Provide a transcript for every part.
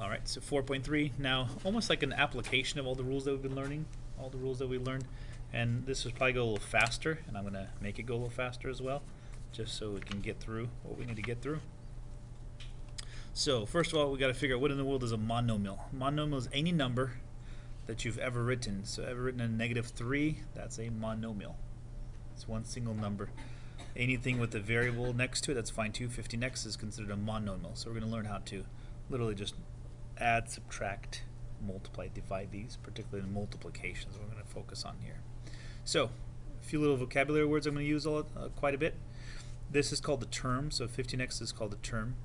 Alright, so 4.3, now almost like an application of all the rules that we've been learning, all the rules that we learned, and this will probably go a little faster, and I'm going to make it go a little faster as well, just so we can get through what we need to get through. So first of all, we got to figure out what in the world is a monomial. Monomial is any number that you've ever written. So ever written a -3, that's a monomial. It's one single number. Anything with a variable next to it, that's fine too. 15x is considered a monomial. So we're going to learn how to literally just add, subtract, multiply, divide these, particularly in multiplications we're going to focus on here. So a few little vocabulary words I'm going to use quite a bit. This is called the term, so 15x is called the term.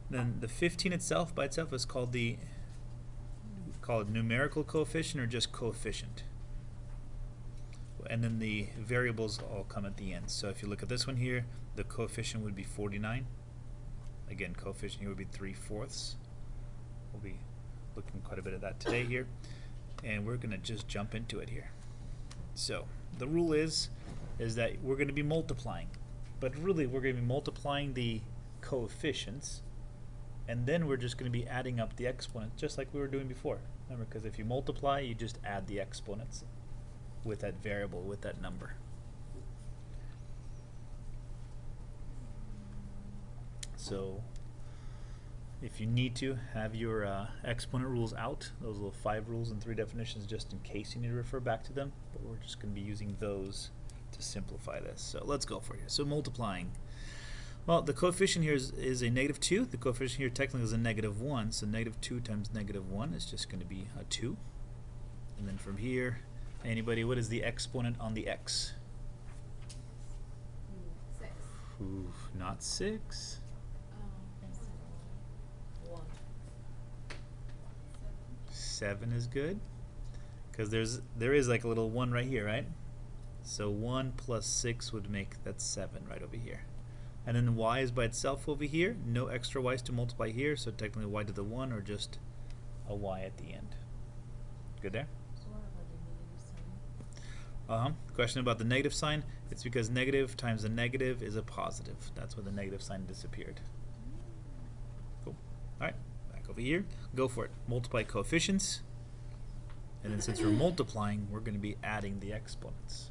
Then the 15 itself by itself is called the numerical coefficient or just coefficient. And then the variables all come at the end. So if you look at this one here, the coefficient would be 49. Again, coefficient here would be 3/4. We'll be looking quite a bit at that today here. And we're going to just jump into it here. So the rule is that we're going to be multiplying. But really we're going to be multiplying the coefficients, and then we're just going to be adding up the exponents just like we were doing before. Remember, because if you multiply, you just add the exponents with that variable, with that number. So if you need to have your exponent rules out, those little 5 rules and 3 definitions, just in case you need to refer back to them, but we're just going to be using those to simplify this. So let's go for it here. So multiplying. Well, the coefficient here is a -2. The coefficient here technically is a -1. So -2 times -1 is just going to be a 2. And then from here, anybody, what is the exponent on the x? 6. Ooh, not 6. 1. 7 is good, because there is like a little 1 right here, right? So 1 plus 6 would make that 7 right over here. And then the y is by itself over here. No extra y's to multiply here, so technically y to the 1 or just a y at the end. Good there? So what about the negative sign? Question about the negative sign. It's because negative times a negative is a positive. That's where the negative sign disappeared. Cool. Alright, back over here. Go for it. Multiply coefficients. And then since we're multiplying, we're going to be adding the exponents.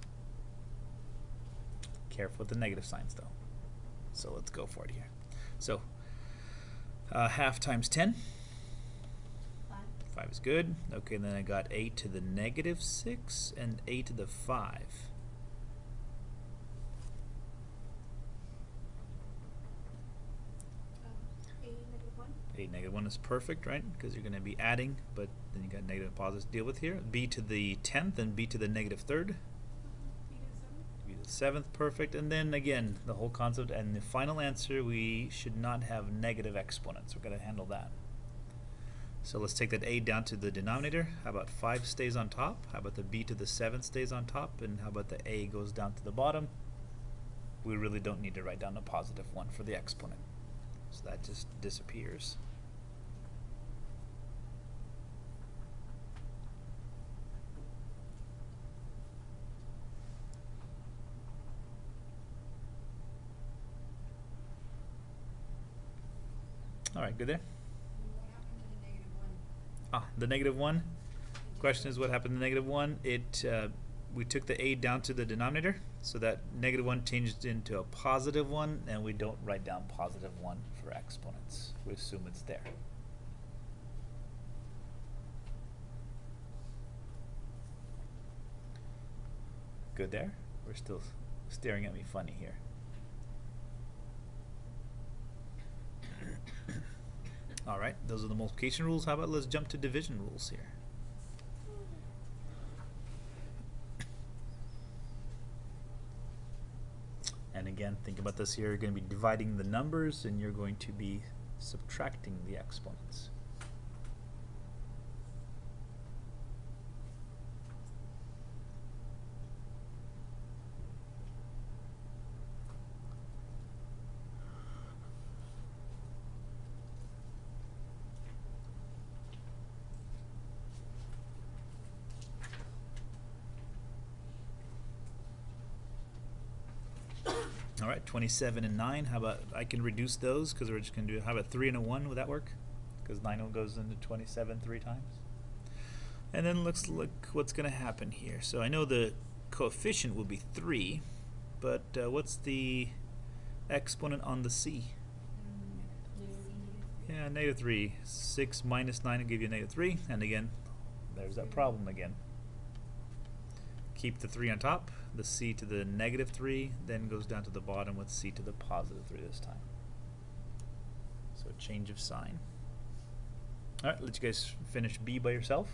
Careful with the negative signs though. So let's go for it here. So half times 10. 5. 5 is good. Okay, and then I got a to the -6 and a to the 5. A -1 is perfect, right? Because you're going to be adding, but then you got negative and positives to deal with here. B to the 10th and b to the -3rd. B to the 7th, perfect. And then again, the whole concept and the final answer, we should not have negative exponents. We're going to handle that. So let's take that a down to the denominator. How about 5 stays on top? How about the b to the 7th stays on top? And how about the a goes down to the bottom? We really don't need to write down a +1 for the exponent. So that just disappears. Alright, good there? What happened to the -1? The -1. Question is, what happened to the -1? We took the a down to the denominator, so that -1 changed into a +1, and we don't write down +1 for exponents. We assume it's there. Good there? We're still staring at me funny here. Alright, those are the multiplication rules. How about let's jump to division rules here. And again, think about this here. You're going to be dividing the numbers and you're going to be subtracting the exponents. Alright, 27 and 9. How about I can reduce those because we're just going to do, how about 3 and a 1? Would that work? because 9 goes into 27 3 times. And then let's look what's going to happen here. So I know the coefficient will be 3, but what's the exponent on the c? Yeah, negative 3. 6 minus 9 will give you a negative 3. And again, there's that problem again. Keep the 3 on top, the c to the negative 3, then goes down to the bottom with c to the positive 3 this time. So a change of sign. Alright, let you guys finish b by yourself.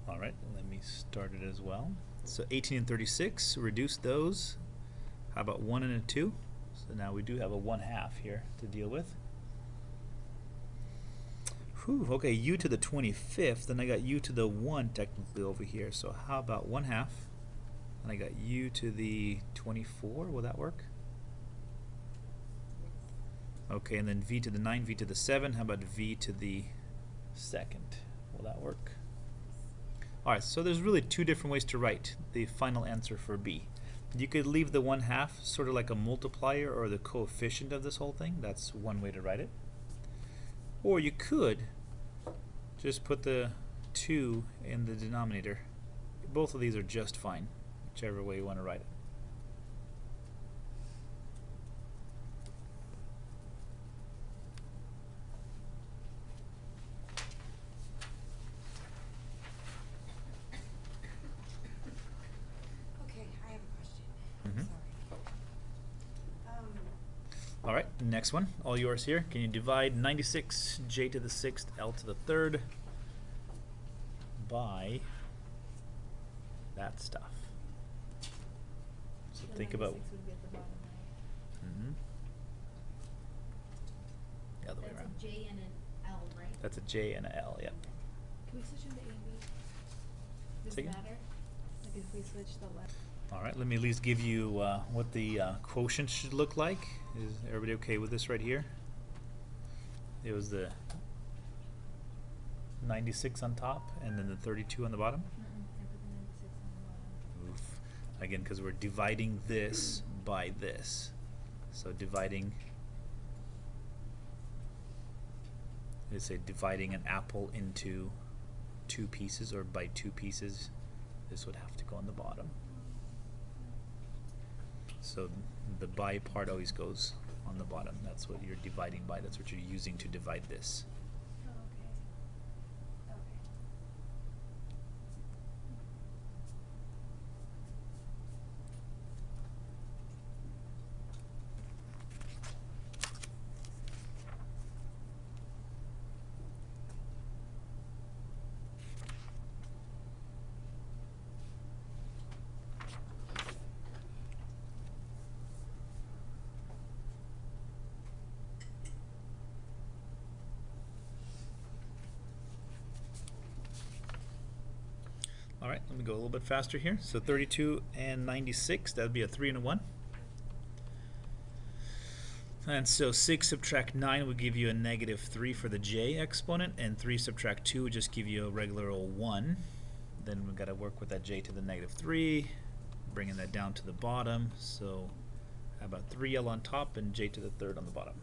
Alright, let me start it as well. So 18 and 36, reduce those. How about 1 and a 2? So now we do have a 1/2 here to deal with. Whew, okay, u to the 25th, then I got u to the 1 technically over here. So how about 1/2? And I got u to the 24, will that work? Okay, and then v to the 9, v to the 7, how about v to the 2nd? Will that work? Alright, so there's really two different ways to write the final answer for b. You could leave the 1/2 sort of like a multiplier or the coefficient of this whole thing. That's one way to write it. Or you could just put the 2 in the denominator. Both of these are just fine, whichever way you want to write it. Alright, next one, all yours here. Can you divide 96 j to the 6th L to the 3rd by that stuff? So think about... The other way around. That's a J and an L, right? That's a J and an L, yep. Can we switch into A and B? Does Say it again? matter? Like if we switch the left. Alright, let me at least give you what the quotient should look like. Is everybody okay with this right here? It was the 96 on top and then the 32 on the bottom. Oof. Again, because we're dividing this by this. So dividing, let's say dividing an apple into 2 pieces or by 2 pieces, this would have to go on the bottom. So the by part always goes on the bottom. That's what you're dividing by. That's what you're using to divide this. Oh, okay. Okay. Alright, let me go a little bit faster here. So 32 and 96, that would be a 3 and a 1. And so 6 subtract 9 would give you a negative 3 for the j exponent, and 3 subtract 2 would just give you a regular old 1. Then we've got to work with that j to the negative 3, bringing that down to the bottom. So how about 3l on top and j to the 3rd on the bottom?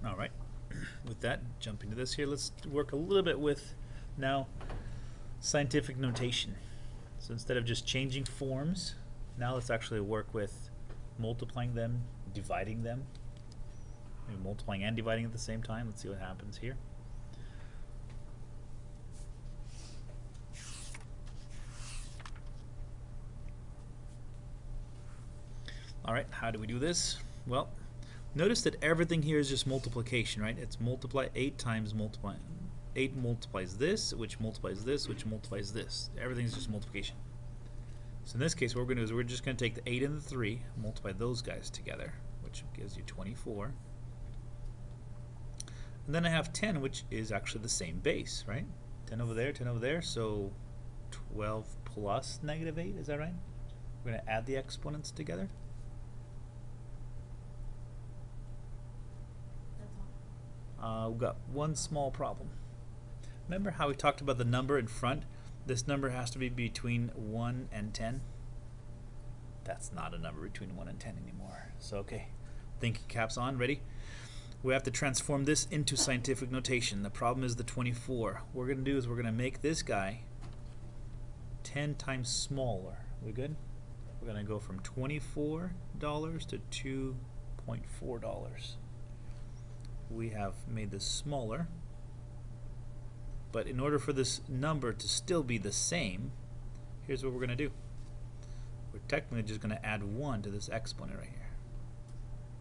Alright, with that, jump into this here. Let's work a little bit with now scientific notation. So instead of just changing forms, now let's actually work with multiplying them, dividing them. Maybe multiplying and dividing at the same time. Let's see what happens here. Alright, how do we do this? Well, notice that everything here is just multiplication, right? It's multiply 8 times multiply. 8 multiplies this, which multiplies this, which multiplies this. Everything's just multiplication. So in this case, what we're going to do is we're just going to take the 8 and the 3, multiply those guys together, which gives you 24. And then I have 10, which is actually the same base, right? 10 over there, so 12 plus negative 8, is that right? We're going to add the exponents together. We've got one small problem. Remember how we talked about the number in front? This number has to be between 1 and 10. That's not a number between 1 and 10 anymore. So okay, thinking caps on, ready? We have to transform this into scientific notation. The problem is the 24. What we're going to do is we're going to make this guy 10 times smaller. We good? We're going to go from $24 to $2.4. We have made this smaller, but in order for this number to still be the same, here's what we're going to do. We're technically just going to add 1 to this exponent right here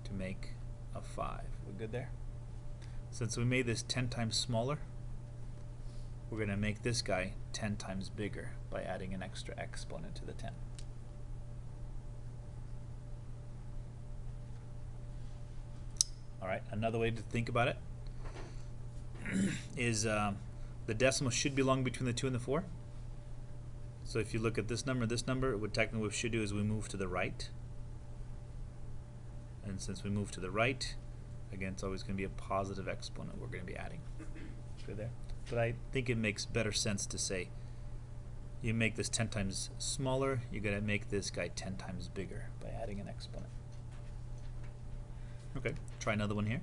to make a 5. We're good there? Since we made this 10 times smaller, we're going to make this guy 10 times bigger by adding an extra exponent to the 10. Alright, another way to think about it is the decimal should belong between the 2 and the 4. So if you look at this number, what technically we should do is we move to the right. And since we move to the right, again, it's always going to be a positive exponent we're going to be adding. Good there. But I think it makes better sense to say you make this 10 times smaller, you're going to make this guy 10 times bigger by adding an exponent. Okay, try another one here.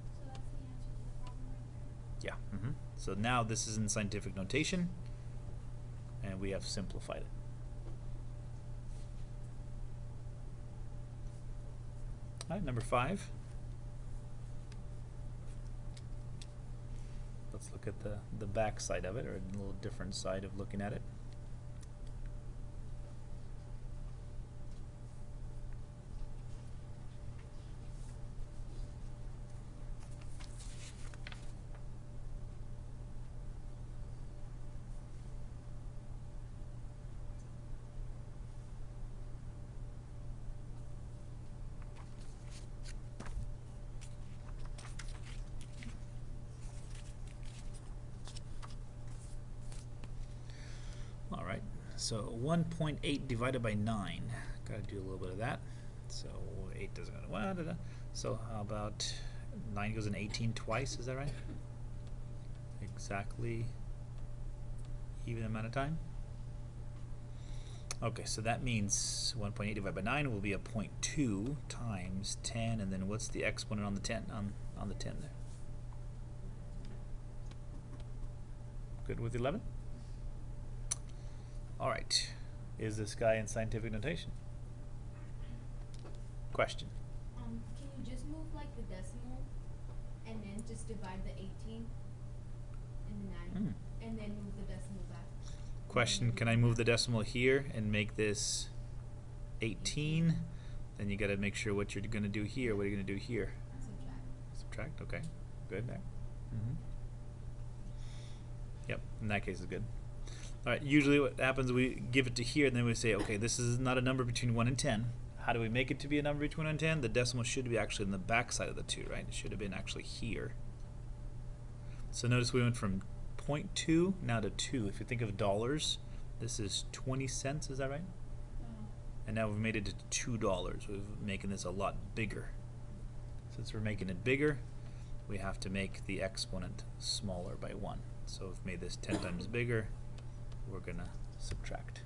So that's the answer to the problem right there? Yeah. So now this is in scientific notation, and we have simplified it. All right, number 5. Let's look at the back side of it, or a little different side of looking at it. Alright, so 1.8 divided by 9. Gotta do a little bit of that. So 8 doesn't go to 1. So how about 9 goes in 18 twice, is that right? Exactly even amount of time. Okay, so that means 1.8 divided by 9 will be a 0.2 times 10, and then what's the exponent on the 10 on the 10 there? Good with 11? Alright, is this guy in scientific notation? Question. Can you just move like the decimal and then just divide the 18 and the 9 and then move the decimal back? Question, can I move the decimal here and make this 18? Then you gotta make sure what you're gonna do here. What are you gonna do here? Subtract. Subtract, okay. Good there. Yep, in that case it's good. Alright, usually what happens, we give it to here, and then we say, okay, this is not a number between 1 and 10. How do we make it to be a number between 1 and 10? The decimal should be actually in the back side of the 2, right? It should have been actually here. So notice we went from 0.2 now to 2. If you think of dollars, this is 20 cents, is that right? And now we've made it to $2. We're making this a lot bigger. Since we're making it bigger, we have to make the exponent smaller by 1. So we've made this 10 times bigger. We're gonna subtract.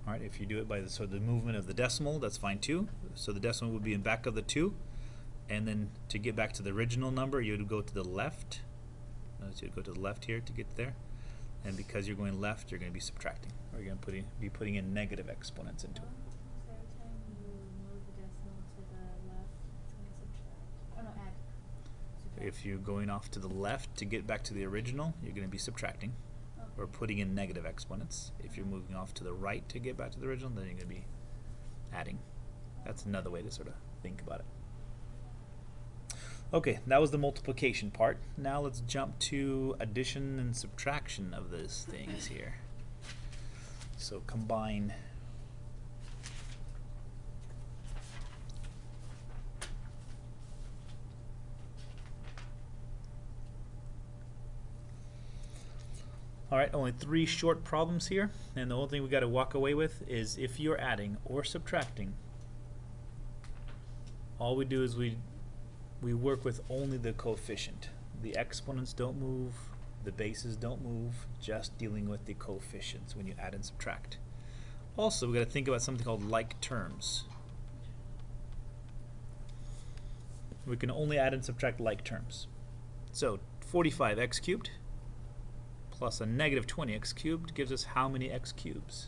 Alright, if you do it by the movement of the decimal, that's fine too. So the decimal would be in back of the 2, and then to get back to the original number, you would go to the left notice you go to the left here to get there. And because you're going left, you're going to be subtracting. Or you're going to be putting in negative exponents into it. So every time you move the decimal to the left, it's going to subtract. Oh no, add. Subtract. If you're going off to the left to get back to the original, you're going to be subtracting. Okay. Or putting in negative exponents. If you're moving off to the right to get back to the original, then you're going to be adding. That's another way to sort of think about it. Okay, that was the multiplication part. Now let's jump to addition and subtraction of those things here. So combine Alright, only 3 short problems here, and the only thing we got to walk away with is if you're adding or subtracting, all we do is we work with only the coefficient. The exponents don't move, the bases don't move, just dealing with the coefficients when you add and subtract. Also, we got to think about something called like terms. We can only add and subtract like terms. So 45x cubed plus a negative 20x cubed gives us how many x cubes?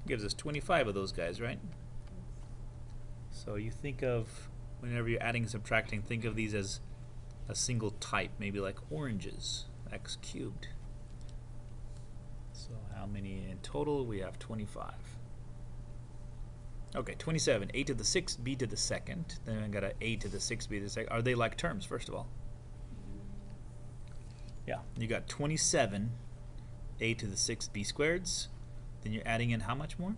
Gives us 25 of those guys, right? So you think of, whenever you're adding and subtracting, think of these as a single type, maybe like oranges, x cubed. So how many in total? We have 25. Okay, 27, a to the 6th, b to the 2nd. Then I got a to the 6th, b to the 2nd. Are they like terms, first of all? Yeah, you got 27 a to the 6th b squareds. Then you're adding in how much more?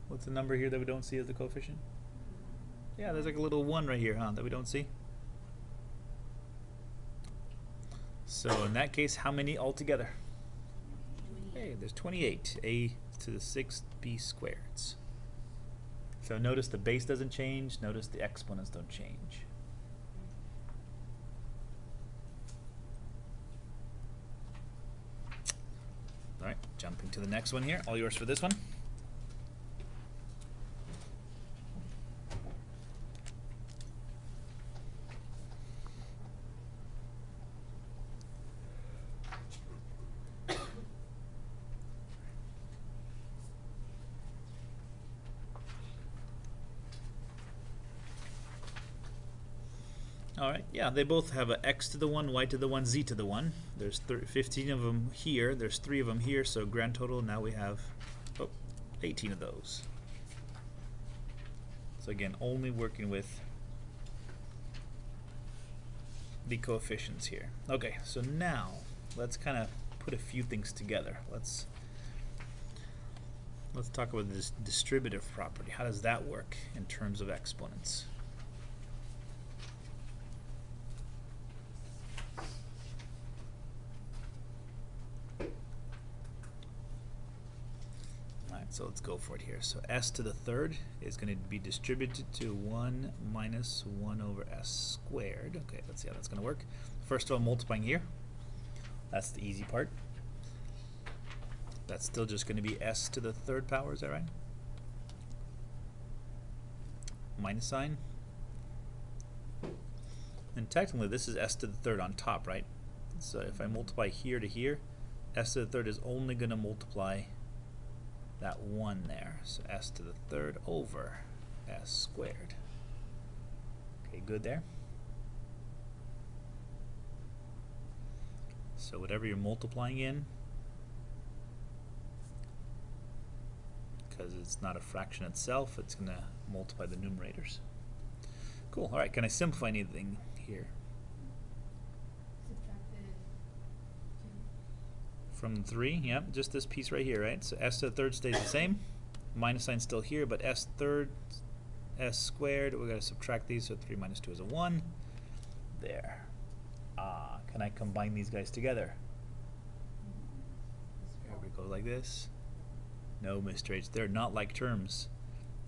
What's the number here that we don't see as the coefficient? Yeah, there's like a little 1 right here, huh, that we don't see. So in that case, how many altogether? Hey, there's 28 a to the 6th b squareds. So notice the base doesn't change, notice the exponents don't change. Alright, jumping to the next one here. All yours for this one. Alright, yeah, they both have a x to the 1, y to the 1, z to the 1. There's 15 of them here, there's 3 of them here, so grand total now we have 18 of those. So again, only working with the coefficients here. Okay, so now let's kind of put a few things together. Let's talk about this distributive property. How does that work in terms of exponents? So let's go for it here. So s to the 3rd is going to be distributed to 1 minus 1 over s squared. Okay, let's see how that's going to work. First of all, multiplying here. That's the easy part. That's still just going to be s to the 3rd power, is that right? Minus sign. And technically this is s to the 3rd on top, right? So if I multiply here to here, s to the 3rd is only going to multiply that 1 there. So s to the 3rd over s squared. Okay, good there? So whatever you're multiplying in, because it's not a fraction itself, it's going to multiply the numerators. Cool. Alright, can I simplify anything here? From 3, yep, just this piece right here, right? So s to the 3rd stays the same. Minus sign still here, but s squared, we're going to subtract these, so 3 minus 2 is a 1. There. Can I combine these guys together? Here we go like this. No, Mr. H, they're not like terms.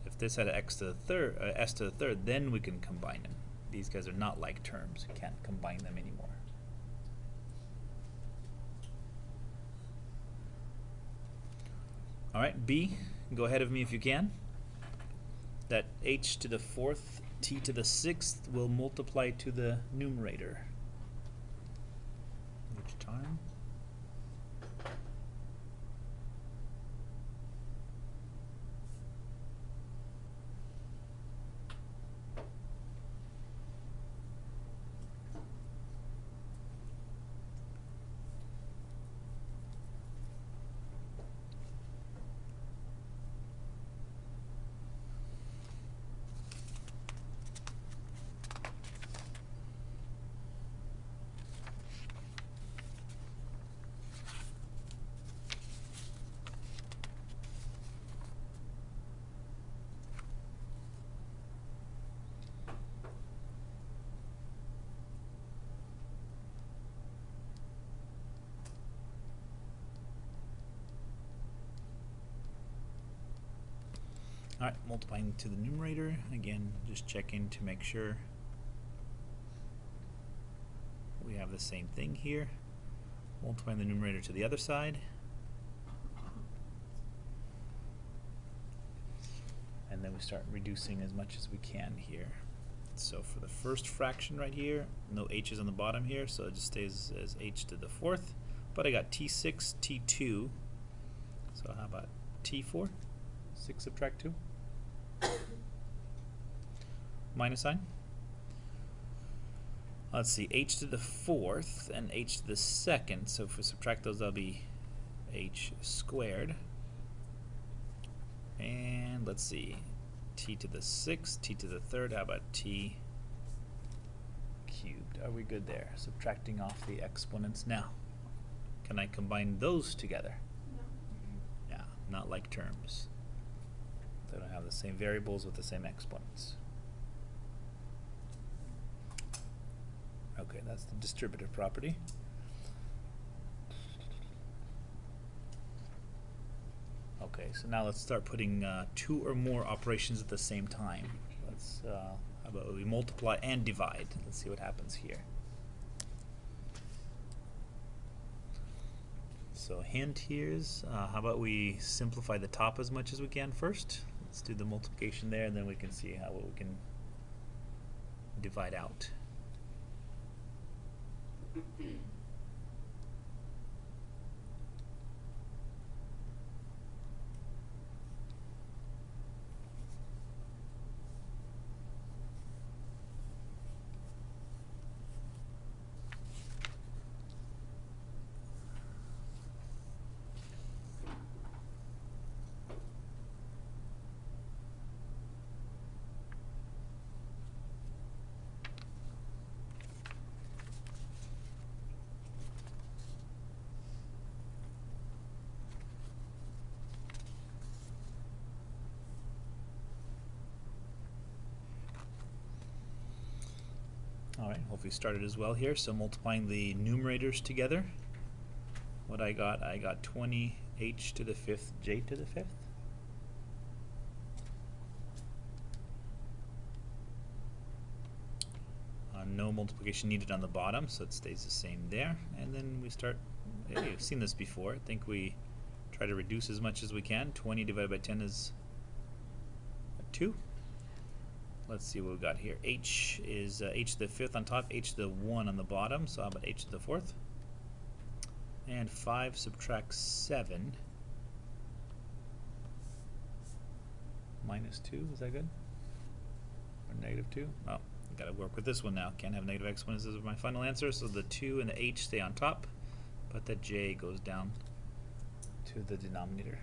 If this had an s to the 3rd, then we can combine them. These guys are not like terms. We can't combine them anymore. Alright, B, go ahead of me if you can. that h to the fourth t to the sixth will multiply to the numerator each time. Alright, multiplying to the numerator. Again, just checking to make sure we have the same thing here. Multiplying the numerator to the other side. And then we start reducing as much as we can here. So for the first fraction right here, no h's on the bottom here, so it just stays as h to the fourth. But I got t6, t2. So how about t4? 6 subtract 2. Minus sign. Let's see, h to the fourth and h to the second. So if we subtract those, that'll be h squared. And let's see, t to the sixth, t to the third. How about t cubed? Are we good there? Subtracting off the exponents. Now, can I combine those together? No. Yeah, not like terms. They don't have the same variables with the same exponents. Okay, that's the distributive property. Okay, so now let's start putting two or more operations at the same time. Let's how about we multiply and divide? Let's see what happens here. So hint here's how about we simplify the top as much as we can first. Let's do the multiplication there, and then we can see how we can divide out. Alright, hopefully started as well here. So multiplying the numerators together. What I got 20h to the fifth, j to the fifth. No multiplication needed on the bottom, so it stays the same there. And then we start, hey, you've seen this before. I think we try to reduce as much as we can. 20 divided by 10 is 2. Let's see what we've got here. H is h to the fifth on top, h to the 1 on the bottom. So how about h to the fourth? And 5 subtract 7. Minus 2, is that good? Or negative 2? Oh, I've got to work with this one now. Can't have negative exponents as my final answer. So the 2 and the h stay on top, but the j goes down to the denominator.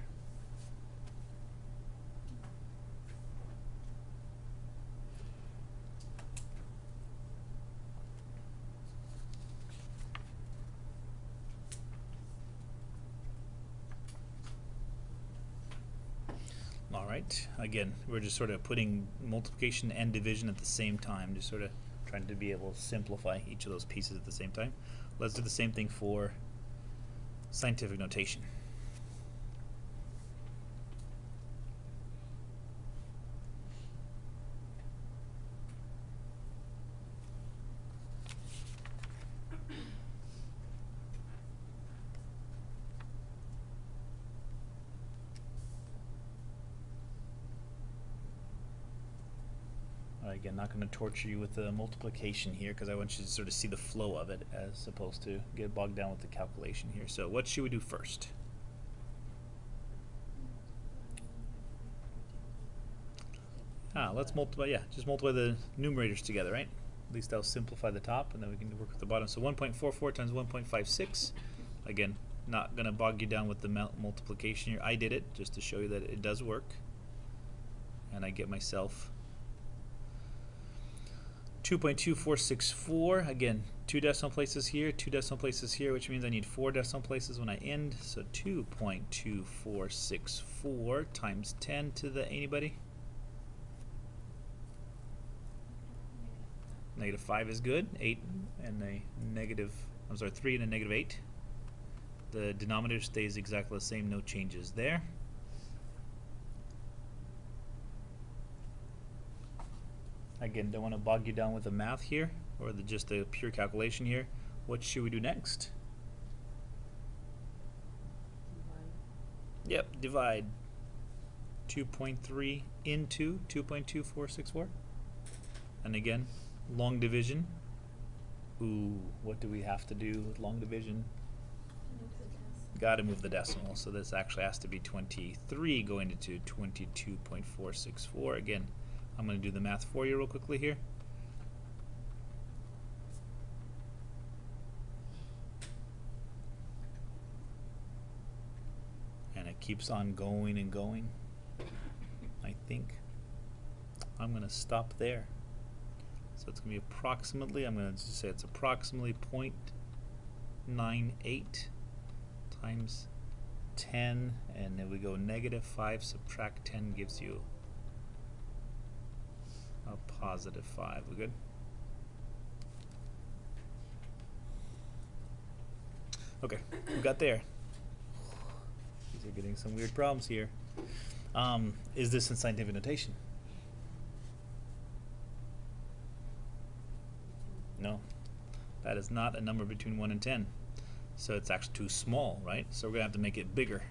Alright, again, we're just sort of putting multiplication and division at the same time, just sort of trying to be able to simplify each of those pieces at the same time. Let's do the same thing for scientific notation. Alright, again, not going to torture you with the multiplication here because I want you to sort of see the flow of it as opposed to get bogged down with the calculation here. So what should we do first? Let's multiply, yeah, just multiply the numerators together, right? At least that'll simplify the top, and then we can work with the bottom. So 1.44 times 1.56. Again, not going to bog you down with the multiplication here. I did it just to show you that it does work. And I get myself 2.2464. Again, 2 decimal places here, 2 decimal places here, which means I need 4 decimal places when I end. So 2.2464 times 10 to the anybody? Negative 5 is good. 8 and a negative, I'm sorry, 3 and a negative 8. The denominator stays exactly the same, no changes there. Again, don't want to bog you down with the math here or just the pure calculation here. What should we do next? Divide. Yep, divide 2.3 into 2.2464. And again, long division. Ooh, what do we have to do with long division? Got to move the decimal. So this actually has to be 23 going into 22.464. Again, I'm going to do the math for you real quickly here. And it keeps on going and going. I think I'm going to stop there. So it's going to be approximately, I'm going to just say it's approximately 0.98 times 10, and then we go negative 5 subtract 10 gives you a positive 5. We good? Okay, we got there. These are getting some weird problems here. Is this in scientific notation? No, that is not a number between 1 and 10. So it's actually too small, right? So we're going to have to make it bigger.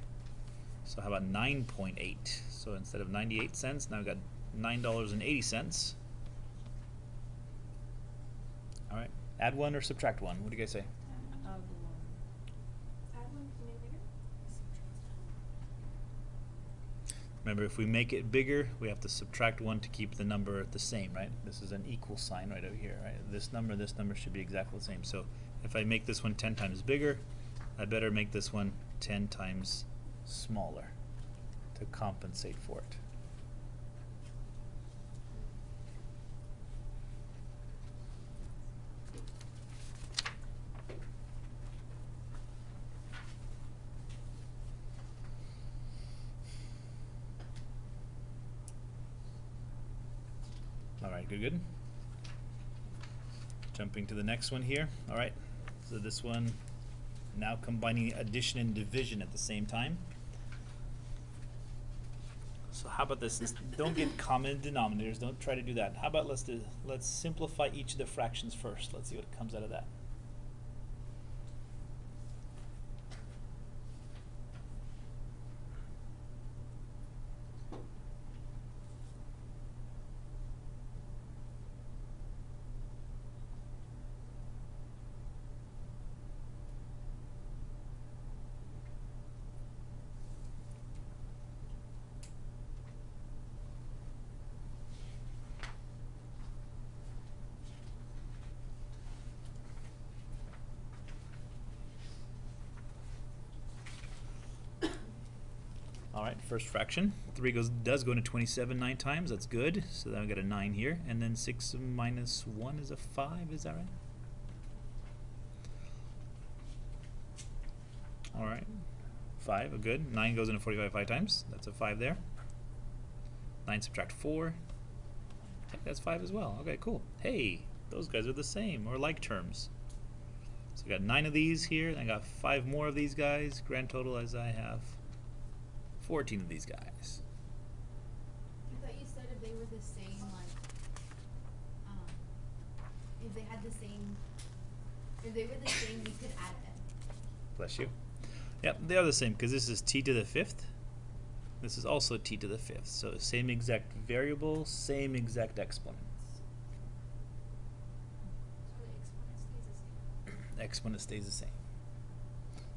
So how about 9.8? So instead of 98 cents, now we've got $9.80. All right, add 1 or subtract 1. What do you guys say? Add 1. Add 1 to make it bigger? Remember, if we make it bigger, we have to subtract 1 to keep the number the same, right? This is an equal sign right over here, right? This number should be exactly the same. So if I make this one 10 times bigger, I better make this one 10 times smaller to compensate for it. All right, good. Jumping to the next one here. All right, so this one, now combining addition and division at the same time. So how about this? Don't get common denominators. Don't try to do that. How about let's simplify each of the fractions first. Let's see what comes out of that. All right, first fraction. 3 does go into 27 9 times. That's good. So then we got a 9 here. And then 6 minus 1 is a 5. Is that right? All right. 5, good. 9 goes into 45 5 times. That's a 5 there. 9 subtract 4. Hey, that's 5 as well. Okay, cool. Hey, those guys are the same, or like terms. So I got 9 of these here, and I got 5 more of these guys. Grand total as I have 14 of these guys. I thought you said if they were the same, like, if they had the same, if they were the same, we could add them. Bless you. Yep, they are the same because this is t to the 5th. This is also t to the 5th. So same exact variable, same exact exponents. exponent stays the same.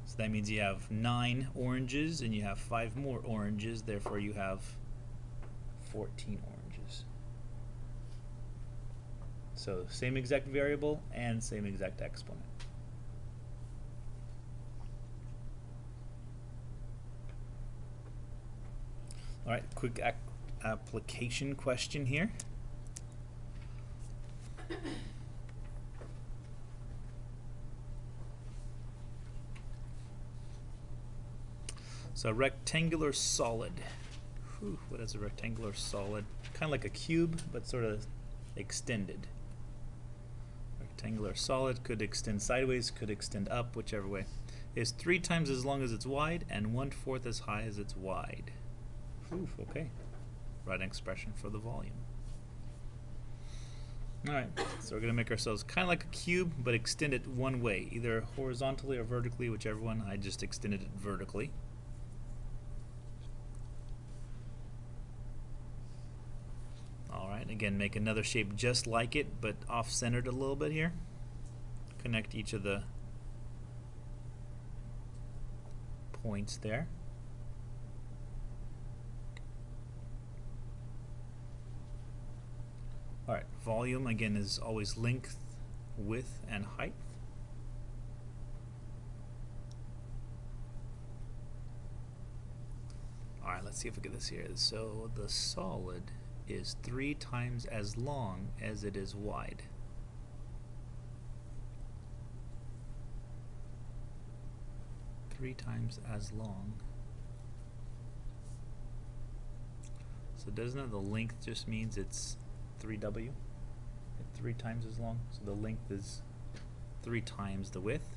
So that means you have 9 oranges and you have 5 more oranges, therefore you have 14 oranges. So same exact variable and same exact exponent. All right, quick application question here. So rectangular solid. Whew, what is a rectangular solid? Kind of like a cube, but sort of extended. Rectangular solid could extend sideways, could extend up, whichever way. Is 3 times as long as it's wide and 1/4 as high as it's wide. Oof, okay. Write an expression for the volume. Alright, so we're going to make ourselves kind of like a cube, but extend it one way, either horizontally or vertically, whichever one. I just extended it vertically. Alright, again, make another shape just like it, but off-centered a little bit here. Connect each of the points there. Alright, volume again is always length, width, and height. Alright, let's see if we get this here. So the solid is 3 times as long as it is wide. Three times as long. So doesn't the length just means it's 3W? 3 times as long. So the length is 3 times the width.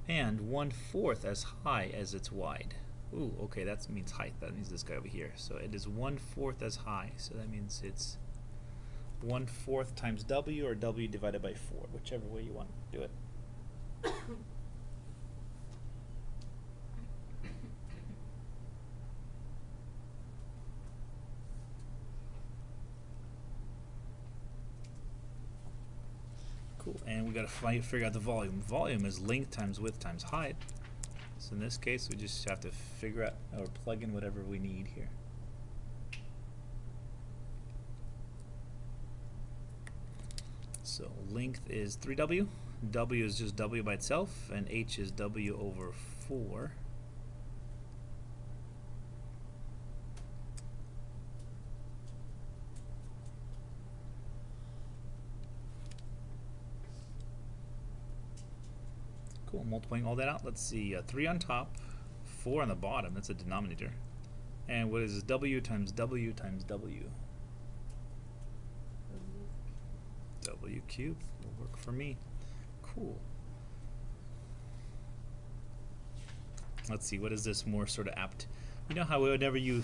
And 1/4 as high as it's wide. Ooh, okay, that means height. That means this guy over here. So it is 1/4 as high. So that means it's 1/4 times W or W divided by 4, whichever way you want to do it. Cool, and we got to figure out the volume. Volume is length times width times height. So in this case, we just have to figure out or plug in whatever we need here. So length is 3W. W is just W by itself, and H is W over 4. Cool, multiplying all that out, let's see, 3 on top, 4 on the bottom, that's a denominator. And what is W times W times W? W cubed will work for me. Cool. Let's see, what is this more sort of apt? You know how whenever you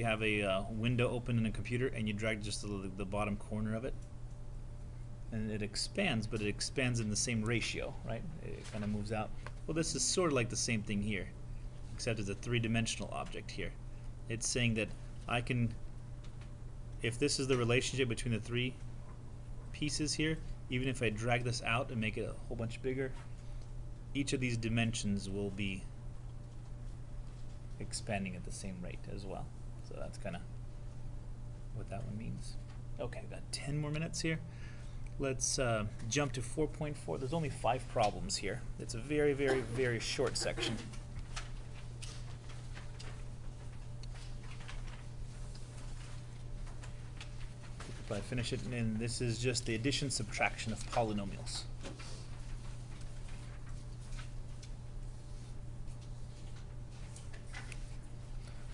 have a window open in a computer and you drag just the bottom corner of it? And it expands, but it expands in the same ratio, right? It kind of moves out. Well, this is sort of like the same thing here, except it's a 3-dimensional object here. It's saying that I can, if this is the relationship between the 3 pieces here, even if I drag this out and make it a whole bunch bigger, each of these dimensions will be expanding at the same rate as well. So that's kind of what that one means. Okay, we've got 10 more minutes here. Let's jump to 4.4. There's only 5 problems here. It's a very, very, very short section. If I finish it, and this is just the addition subtraction of polynomials.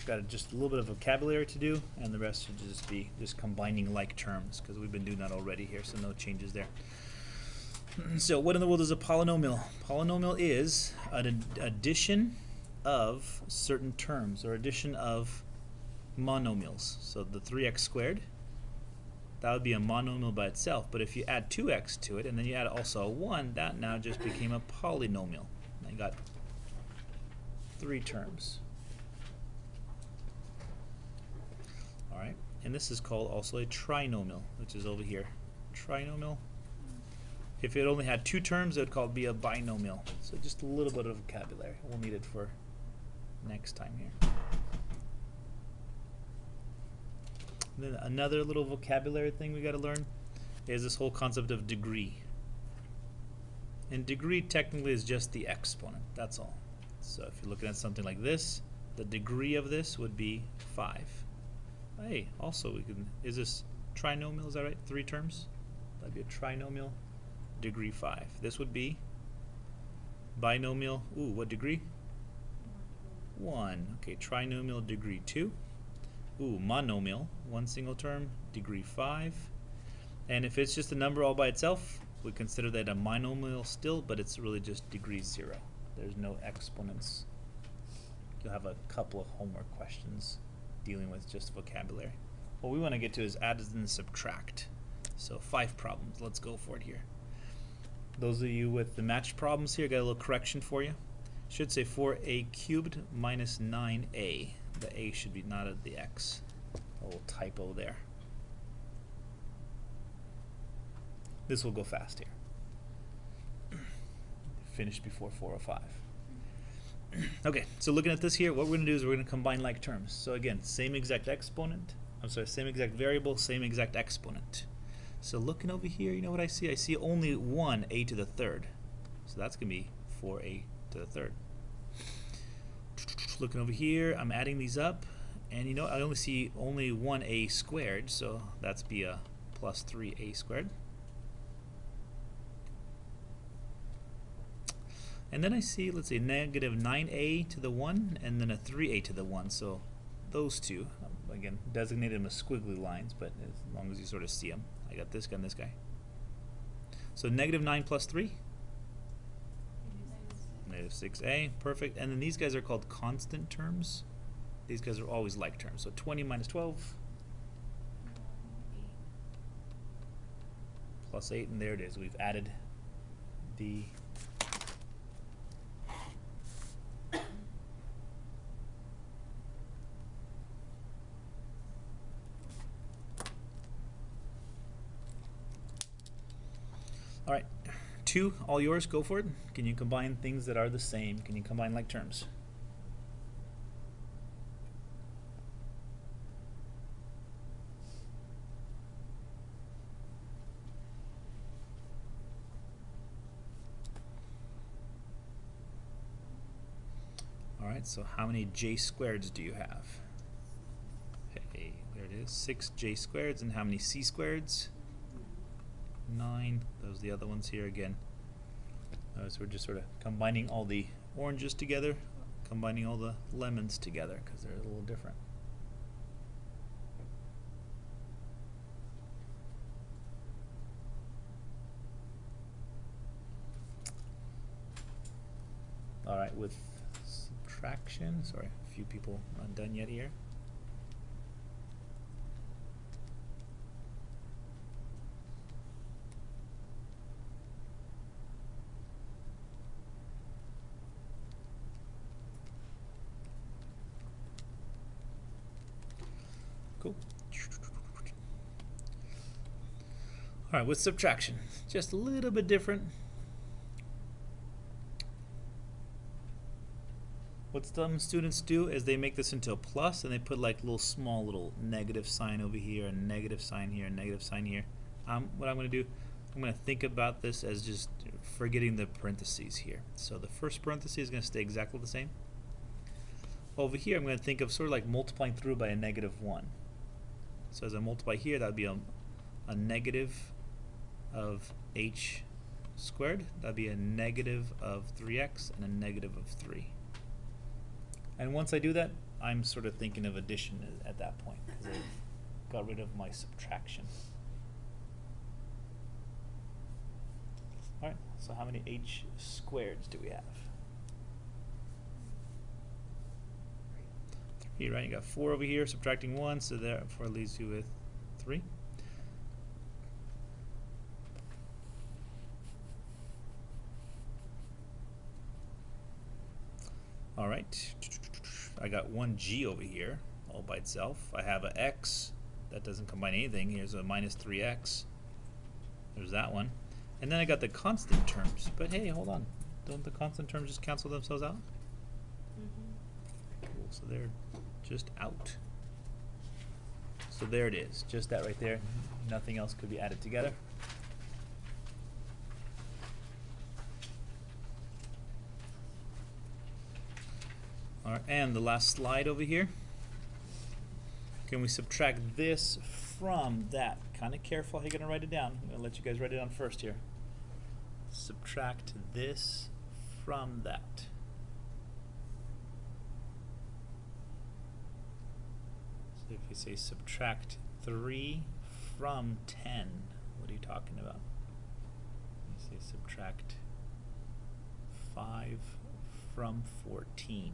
Got just a little bit of vocabulary to do, and the rest should just be just combining like terms, because we've been doing that already here, so no changes there. So what in the world is a polynomial? Polynomial is an addition of certain terms, or addition of monomials. So the 3x squared, that would be a monomial by itself, but if you add 2x to it, and then you add also a 1, that now just became a polynomial. I got 3 terms. Alright, and this is called also a trinomial, which is over here. Trinomial. If it only had 2 terms, it would call it be a binomial. So just a little bit of vocabulary. We'll need it for next time here. And then another little vocabulary thing we got to learn is this whole concept of degree. And degree technically is just the exponent. That's all. So if you're looking at something like this, the degree of this would be 5. Hey, also we can, is this trinomial, is that right? 3 terms? That'd be a trinomial, degree 5. This would be binomial, ooh, what degree? 1. Okay, trinomial, degree 2. Ooh, monomial, 1 single term, degree 5. And if it's just a number all by itself, we consider that a monomial still, but it's really just degree 0. There's no exponents. You'll have a couple of homework questions dealing with just vocabulary. What we want to get to is add and subtract. So 5 problems. Let's go for it here. Those of you with the matched problems here, got a little correction for you. Should say 4a cubed minus 9a. The a should be not at the x. A little typo there. This will go fast here. Finish before 4:05. Okay, so looking at this here, what we're going to do is we're going to combine like terms. So again, same exact exponent, same exact variable, same exact exponent. So looking over here, you know what I see? I see only one a to the third. So that's going to be 4a to the third. Looking over here, I'm adding these up, and you know, I only see only one a squared, so that's be a plus 3a squared. And then I see, let's say, negative 9a to the 1 and then a 3a to the 1. So those two, again, designated them as squiggly lines, but as long as you sort of see them. I got this guy and this guy. So negative 9 plus 3? Negative 6a, perfect. And then these guys are called constant terms. These guys are always like terms. So 20 minus 12 plus 8, and there it is. We've added the all right, 2, all yours, go for it. Can you combine things that are the same? Can you combine like terms? All right, so how many j squareds do you have? Hey, there it is, 6 j squareds, and how many c squareds? 9. Those are the other ones here again. So we're just sort of combining all the oranges together, combining all the lemons together because they're a little different. All right, with subtraction, sorry, a few people not done yet here. Cool. All right, with subtraction, just a little bit different. What some students do is they make this into a plus and they put like small little negative sign over here, and negative sign here, and negative sign here. What I'm going to do, I'm going to think about this as just forgetting the parentheses here. So the first parenthesis is going to stay exactly the same. Over here, I'm going to think of sort of like multiplying through by a negative 1. So as I multiply here, that would be a negative of h squared. That would be a negative of 3x and a negative of 3. And once I do that, I'm sort of thinking of addition at that point because I've got rid of my subtraction. All right, so how many h squareds do we have? 3, right? You got 4 over here, subtracting 1, so therefore it leaves you with 3. All right, I got 1g over here all by itself. I have an x that doesn't combine anything. Here's a minus 3x. There's that one. And then I got the constant terms. But hey, hold on. Don't the constant terms just cancel themselves out? Cool, so they're just out. So there it is, just that right there. Nothing else could be added together. All right, and the last slide over here. Can we subtract this from that? Kind of careful how you're going to write it down. I'm going to let you guys write it down first here. Subtract this from that. So if you say subtract 3 from 10, what are you talking about? You say subtract 5 from 14.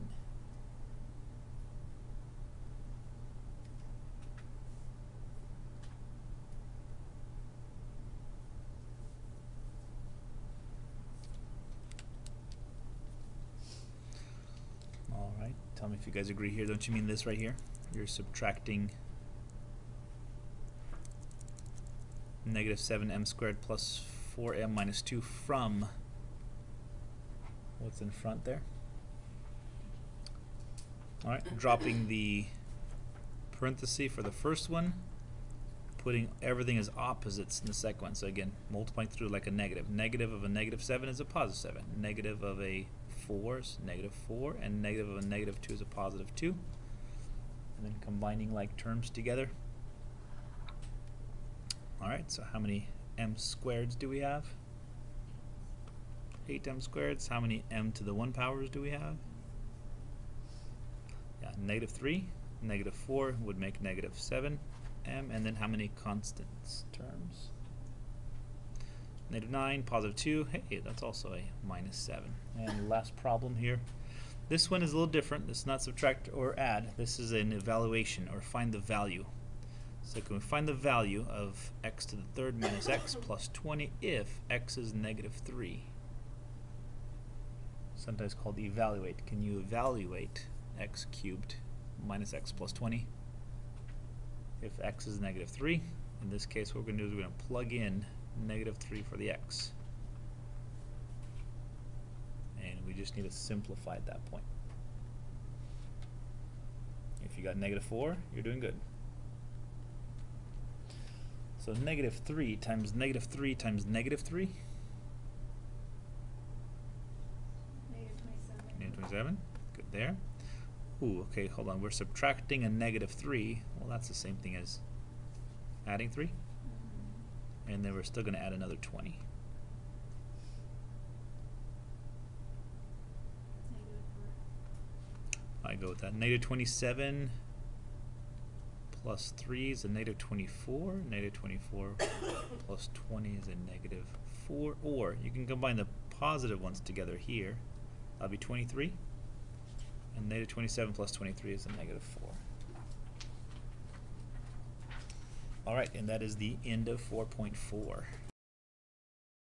Alright, tell me if you guys agree here. Don't you mean this right here? You're subtracting negative 7m squared plus 4m minus 2 from what's in front there? Alright, dropping the parenthesis for the first one, putting everything as opposites in the second one. So again, multiplying through like a negative. Negative of a negative 7 is a positive 7. Negative of a 4 is negative 4, and negative of a negative 2 is a positive 2. And then combining like terms together. Alright, so how many m squareds do we have? 8m squareds. How many m to the 1 powers do we have? Yeah, negative 3, negative 4 would make negative 7m, and then how many constants terms? Negative 9, positive 2, hey, that's also a minus 7. And last problem here. This one is a little different. This is not subtract or add. This is an evaluation, or find the value. So can we find the value of x to the third minus x plus 20 if x is negative 3? Sometimes called evaluate. Can you evaluate x cubed minus x plus 20 if x is negative 3? In this case, what we're going to do is we're going to plug in negative 3 for the x. And we just need to simplify at that point. If you got negative 4, you're doing good. So negative 3 times negative 3 times negative 3? Negative 27. Negative 27. Good there. Ooh, okay, hold on. We're subtracting a negative 3. Well, that's the same thing as adding 3. And then we're still going to add another 20. Negative 4. I go with that. Negative 27 plus 3 is a negative 24. Negative 24 plus 20 is a negative 4. Or you can combine the positive ones together here. That'll be 23. And negative 27 plus 23 is a negative 4. Alright, and that is the end of 4.4.